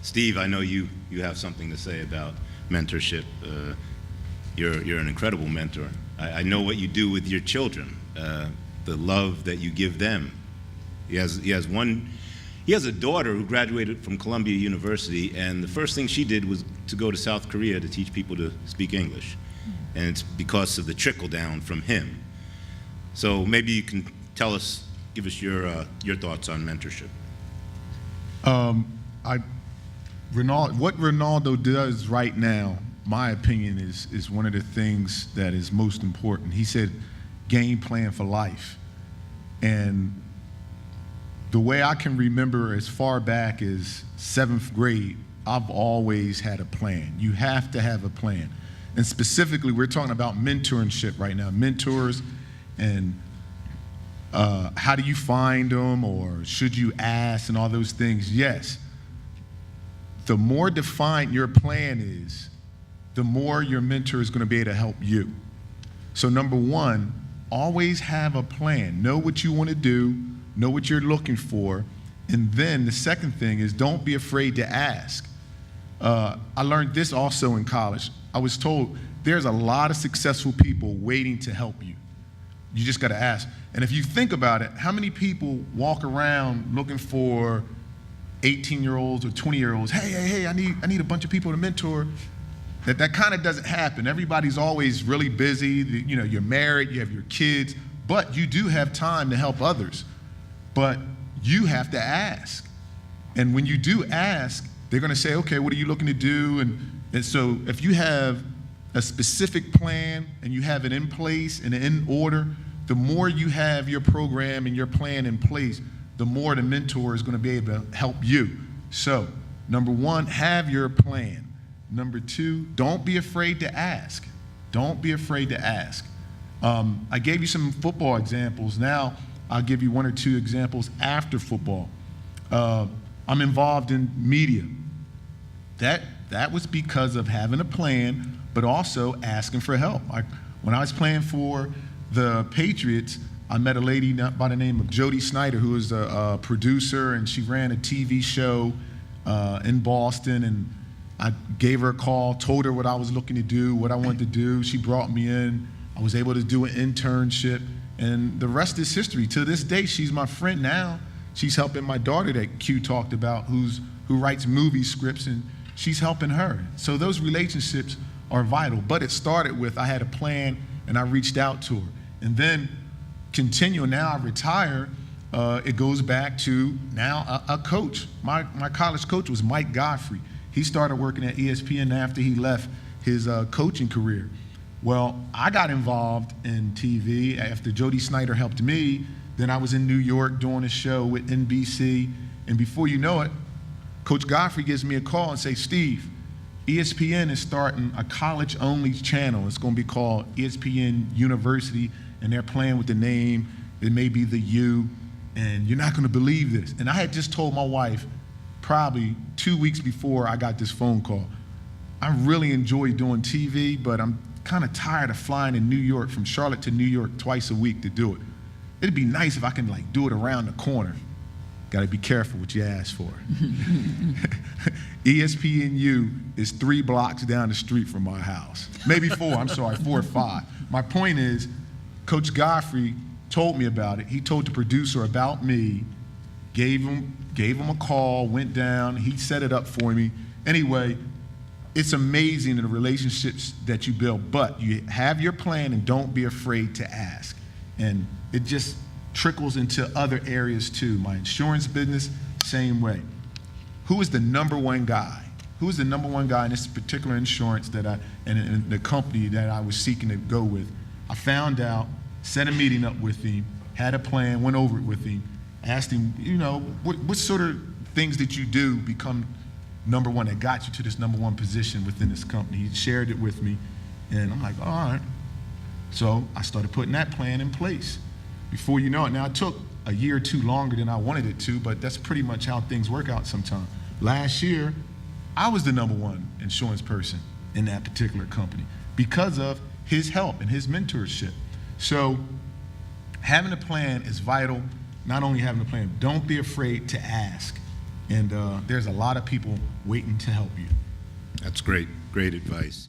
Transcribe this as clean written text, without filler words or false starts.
Steve, I know you have something to say about mentorship. You're an incredible mentor. I know what you do with your children, the love that you give them. He has a daughter who graduated from Columbia University, and the first thing she did was to go to South Korea to teach people to speak English. And it's because of the trickle down from him. So maybe you can give us your thoughts on mentorship. What Ronaldo does right now, my opinion, is one of the things that is most important. He said, game plan for life. And the way I can remember as far back as 7th grade, I've always had a plan. You have to have a plan. And specifically, we're talking about mentorship right now. Mentors and how do you find them, or should you ask, and all those things. Yes. The more defined your plan is, the more your mentor is going to be able to help you. So number one, always have a plan. Know what you want to do, know what you're looking for, and then the second thing is don't be afraid to ask. I learned this also in college. I was told there's a lot of successful people waiting to help you. You just got to ask. And if you think about it, how many people walk around looking for 18-year-olds or 20-year-olds? Hey, I need a bunch of people to mentor. That kind of doesn't happen. Everybody's always really busy. You know, you're married, you have your kids, but you do have time to help others. But you have to ask. And when you do ask, they're going to say, okay, what are you looking to do? And so if you have a specific plan and you have it in place and in order, the more you have your program and your plan in place, the more the mentor is going to be able to help you. So, number one, have your plan. Number two, don't be afraid to ask. Don't be afraid to ask. I gave you some football examples. Now, I'll give you one or two examples after football. I'm involved in media. That was because of having a plan, but also asking for help. When I was playing for the Patriots, I met a lady by the name of Jody Snyder, who is a producer, and she ran a TV show in Boston, and I gave her a call, told her what I was looking to do, what I wanted to do. She brought me in. I was able to do an internship, and the rest is history. To this day, she's my friend now. She's helping my daughter that Q talked about, who writes movie scripts, and she's helping her. So those relationships are vital. But it started with I had a plan, and I reached out to her. And then continuing, now I retire, it goes back to now a coach. My college coach was Mike Godfrey. He started working at ESPN after he left his coaching career. Well, I got involved in TV after Jody Snyder helped me. Then I was in New York doing a show with NBC. And before you know it, Coach Godfrey gives me a call and says, Steve, ESPN is starting a college-only channel. It's going to be called ESPN University, and they're playing with the name. It may be the U, and you're not going to believe this. And I had just told my wife probably 2 weeks before I got this phone call, I really enjoy doing TV, but I'm kind of tired of flying in New York, from Charlotte to New York twice a week to do it. It'd be nice if I can do it around the corner. Got to be careful what you ask for. ESPNU is 3 blocks down the street from my house. Maybe 4, I'm sorry, 4 or 5. My point is, Coach Godfrey told me about it. He told the producer about me, gave him a call, went down, he set it up for me. Anyway, it's amazing the relationships that you build, but you have your plan and don't be afraid to ask. And it just trickles into other areas too. My insurance business, same way. Who is the number one guy? Who is the number one guy in this particular insurance and the company that I was seeking to go with? I found out, set a meeting up with him, had a plan, went over it with him, asked him, what sort of things did you do become number one that got you to this number one position within this company? He shared it with me, and I'm like, all right. So I started putting that plan in place. Before you know it, now it took a year or two longer than I wanted it to, but that's pretty much how things work out sometimes. Last year, I was the number one insurance person in that particular company because of his help and his mentorship. So having a plan is vital. Not only having a plan, don't be afraid to ask. And there's a lot of people waiting to help you. That's great. Great advice.